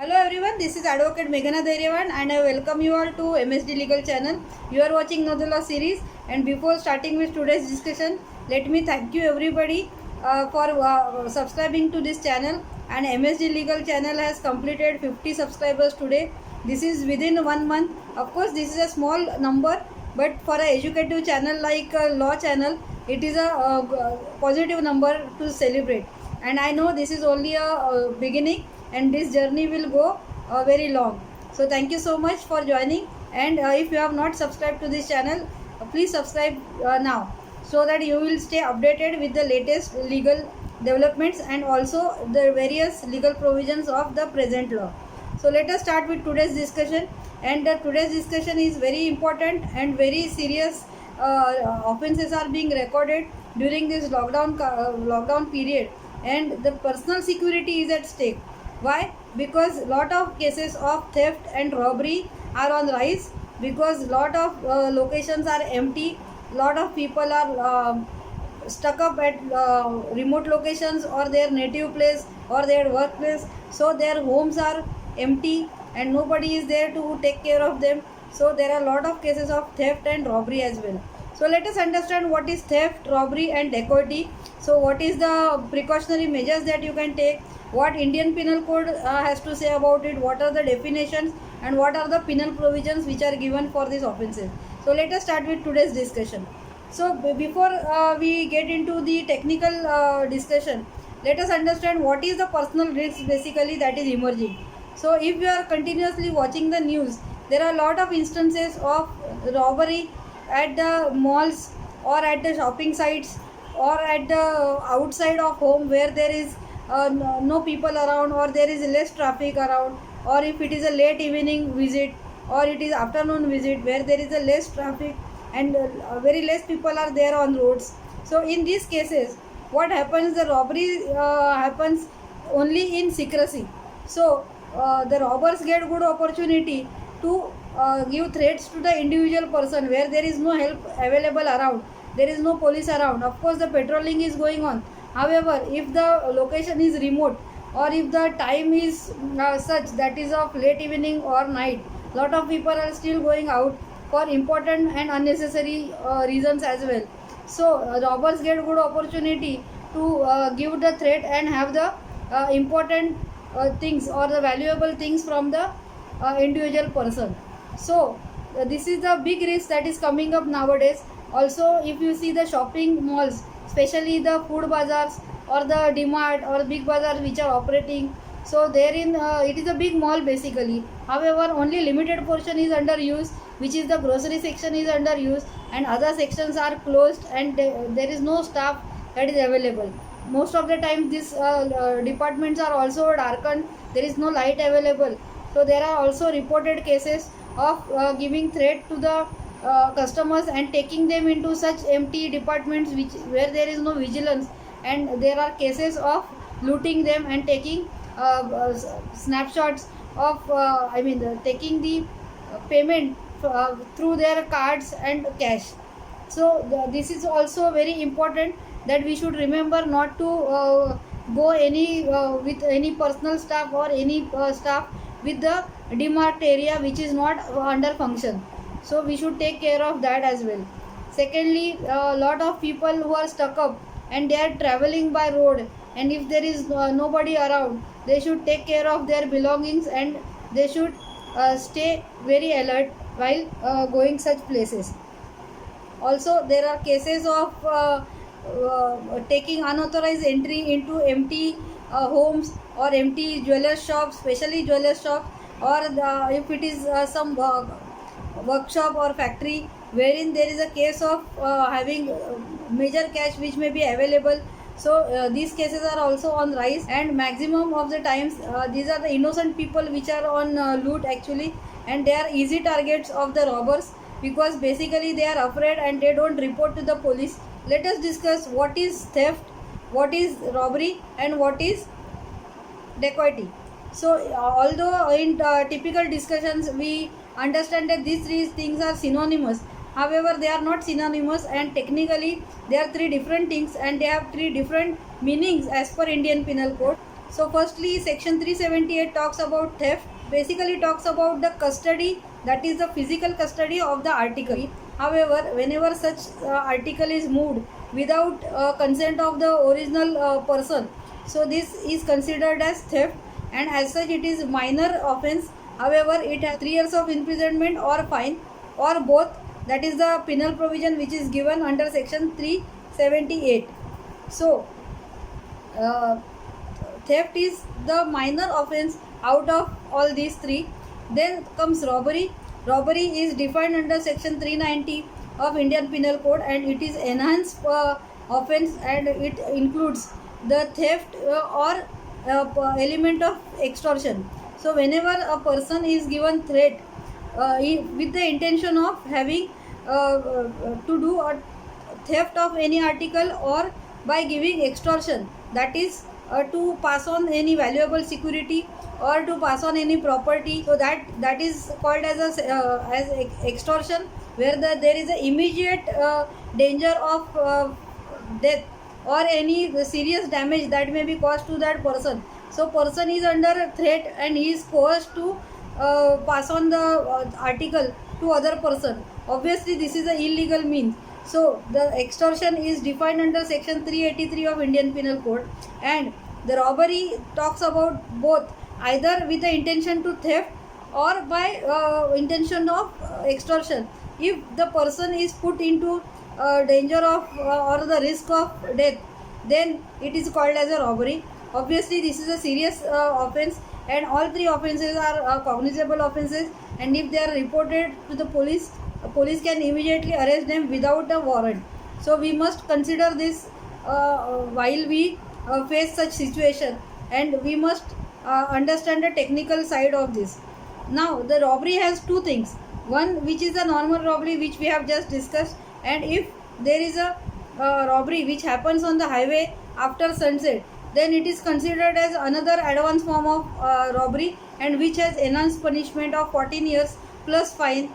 Hello everyone, this is Advocate Meghana Dhairyawan and I welcome you all to MSD Legal channel. You are watching Know the Law series, and before starting with today's discussion, let me thank you everybody for subscribing to this channel, and MSD Legal channel has completed 50 subscribers today. This is within 1 month. Of course, this is a small number, but for an educative channel like a law channel, it is a positive number to celebrate. And I know this is only a beginning, and this journey will go very long. So thank you so much for joining, and if you have not subscribed to this channel, please subscribe now, so that you will stay updated with the latest legal developments and also the various legal provisions of the present law. So let us start with today's discussion, and today's discussion is very important and very serious. Offences are being recorded during this lockdown period, and the personal security is at stake. Why? Because lot of cases of theft and robbery are on rise, because lot of locations are empty, lot of people are stuck up at remote locations or their native place or their workplace, so their homes are empty and nobody is there to take care of them. So there are a lot of cases of theft and robbery as well. So let us understand what is theft, robbery and dacoity. So what is the precautionary measures that you can take, what Indian Penal Code has to say about it, what are the definitions, and what are the penal provisions which are given for these offences. So let us start with today's discussion. So before we get into the technical discussion, let us understand what is the personal risk basically that is emerging. So if you are continuously watching the news, there are a lot of instances of robbery at the malls or at the shopping sites or at the outside of home where there is no people around, or there is less traffic around, or if it is a late evening visit or it is afternoon visit where there is a less traffic and very less people are there on roads. So in these cases, what happens, the robbery happens only in secrecy. So the robbers get good opportunity to give threats to the individual person where there is no help available around, there is no police around. Of course the patrolling is going on. However, if the location is remote, or if the time is such that is of late evening or night, lot of people are still going out for important and unnecessary reasons as well. So robbers get good opportunity to give the threat and have the important things or the valuable things from the individual person. So this is the big risk that is coming up nowadays. Also, if you see the shopping malls, especially the food bazaars or the DMart or big bazaars which are operating, so therein it is a big mall basically. However, only limited portion is under use, which is the grocery section is under use, and other sections are closed, and there is no staff that is available. Most of the time these departments are also darkened, there is no light available. So there are also reported cases of giving threat to the customers and taking them into such empty departments where there is no vigilance, and there are cases of looting them and taking snapshots of taking the payment through their cards and cash. So this is also very important, that we should remember not to go any with any personal staff or any staff with the demarked area which is not under function. So we should take care of that as well. Secondly, a lot of people who are stuck up and they are traveling by road, and if there is nobody around, they should take care of their belongings, and they should stay very alert while going such places. Also, there are cases of taking unauthorized entry into empty homes or empty jeweler shops, especially jeweler shops, or if it is some workshop or factory wherein there is a case of having major cash which may be available. So these cases are also on rise, and maximum of the times these are the innocent people which are on loot actually, and they are easy targets of the robbers, because basically they are afraid and they don't report to the police. Let us discuss what is theft, what is robbery, and what is dacoity. So although in typical discussions we understand that these three things are synonymous, however they are not synonymous, and technically they are three different things and they have three different meanings as per Indian Penal Code. So firstly, section 378 talks about theft. Basically talks about the custody, that is the physical custody of the article. However, whenever such article is moved without consent of the original person, so this is considered as theft, and as such it is minor offense. However, it has 3 years of imprisonment or fine or both. That is the penal provision which is given under section 378. So theft is the minor offense out of all these three. Then comes robbery. Robbery is defined under section 390 of Indian Penal Code, and it is enhanced offense, and it includes the theft or element of extortion. So whenever a person is given threat with the intention of having to do a theft of any article, or by giving extortion, that is to pass on any valuable security or to pass on any property, so that is called as extortion, where there is an immediate danger of death or any serious damage that may be caused to that person. So person is under threat and he is coerced to pass on the article to other person. Obviously this is an illegal means. So the extortion is defined under section 383 of Indian Penal Code, and the robbery talks about both, either with the intention to theft or by intention of extortion. If the person is put into danger of or the risk of death, then it is called as a robbery. Obviously this is a serious offense, and all three offenses are cognizable offenses, and if they are reported to the police, police can immediately arrest them without a warrant. So we must consider this while we face such situation, and we must understand the technical side of this. Now the robbery has two things. One, which is a normal robbery which we have just discussed, and if there is a robbery which happens on the highway after sunset, then it is considered as another advanced form of robbery, and which has enhanced punishment of 14 years plus fine,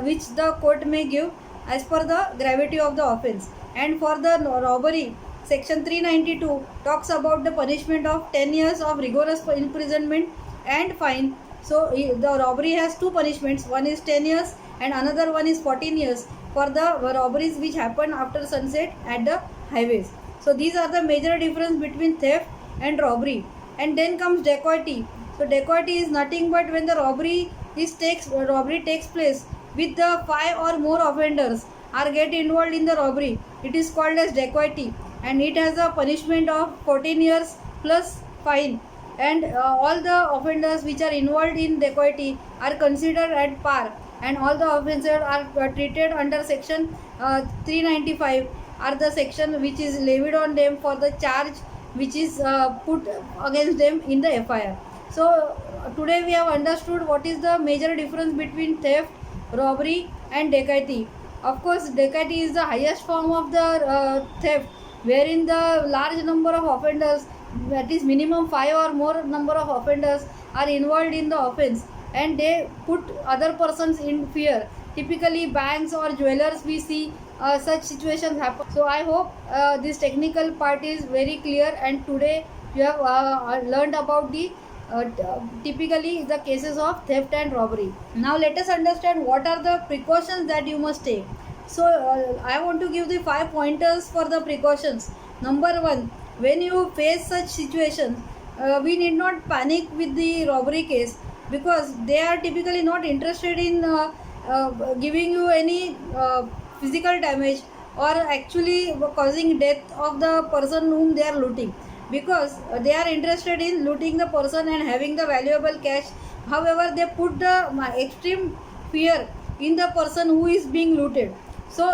which the court may give as per the gravity of the offense. And for the robbery, section 392 talks about the punishment of 10 years of rigorous imprisonment and fine. So the robbery has two punishments, one is 10 years and another one is 14 years for the robberies which happen after sunset at the highways. So these are the major difference between theft and robbery. And then comes dacoity. So dacoity is nothing but when the robbery takes place with the 5 or more offenders are get involved in the robbery. It is called as dacoity, and it has a punishment of 14 years plus fine. And all the offenders which are involved in dacoity are considered at par, and all the offenders are treated under section 395, are the section which is levied on them for the charge which is put against them in the FIR. So today we have understood what is the major difference between theft, robbery and dacoity. Of course, dacoity is the highest form of the theft, wherein the large number of offenders, that is minimum 5 or more number of offenders, are involved in the offense, and they put other persons in fear. Typically banks or jewelers, we see such situations happen. So I hope this technical part is very clear, and today you have learned about the typically the cases of theft and robbery. Now let us understand what are the precautions that you must take. So I want to give the 5 pointers for the precautions. Number 1, when you face such situations, we need not panic with the robbery case, because they are typically not interested in giving you any physical damage or actually causing death of the person whom they are looting, because they are interested in looting the person and having the valuable cash. However, they put the extreme fear in the person who is being looted. So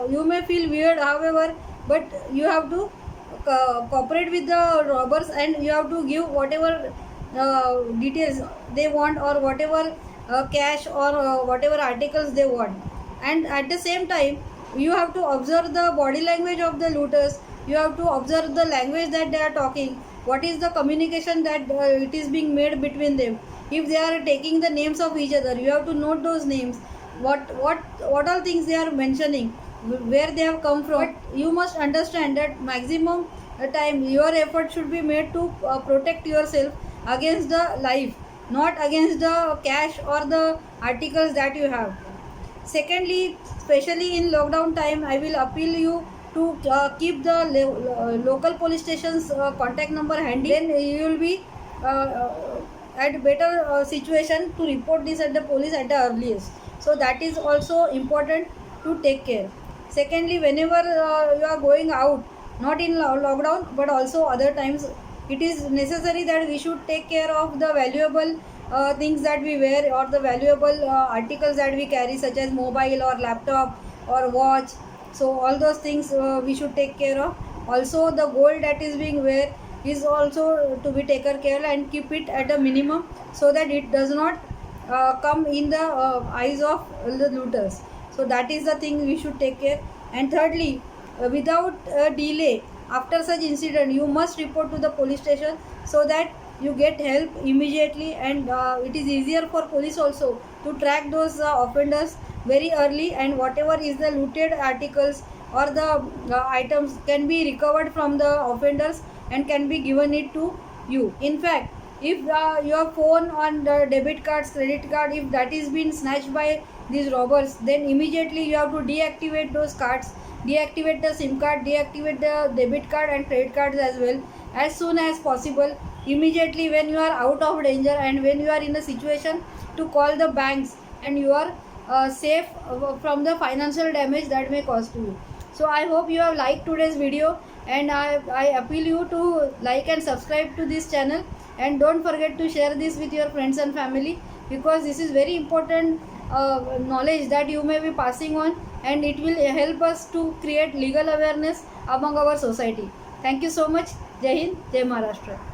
you may feel weird, however, but you have to cooperate with the robbers, and you have to give whatever details they want, or whatever cash or whatever articles they want. And at the same time, you have to observe the body language of the looters. You have to observe the language that they are talking, what is the communication that it is being made between them. If they are taking the names of each other, you have to note those names, what all things they are mentioning, where they have come from. But you must understand that maximum time your effort should be made to protect yourself against the life, not against the cash or the articles that you have. Secondly, especially in lockdown time, I will appeal you to keep the local police station's contact number handy. Then you will be at better situation to report this at the police at the earliest. So that is also important to take care. Secondly, whenever you are going out, not in lockdown but also other times, it is necessary that we should take care of the valuable things that we wear, or the valuable articles that we carry, such as mobile or laptop or watch. So all those things we should take care of. Also the gold that is being wear is also to be taken care and keep it at a minimum, so that it does not come in the eyes of the looters. So that is the thing we should take care. And thirdly, without delay, after such incident you must report to the police station, so that you get help immediately, and it is easier for police also to track those offenders very early, and whatever is the looted articles or the items can be recovered from the offenders and can be given it to you. In fact, if your phone on the debit cards, credit card, if that is been snatched by these robbers, then immediately you have to deactivate those cards, deactivate the SIM card, deactivate the debit card and credit cards as well, as soon as possible, immediately when you are out of danger and when you are in a situation to call the banks and you are safe from the financial damage that may cause to you. So I hope you have liked today's video, and I appeal you to like and subscribe to this channel, and don't forget to share this with your friends and family, because this is very important knowledge that you may be passing on, and it will help us to create legal awareness among our society. Thank you so much. Jai Hind, Jai Maharashtra.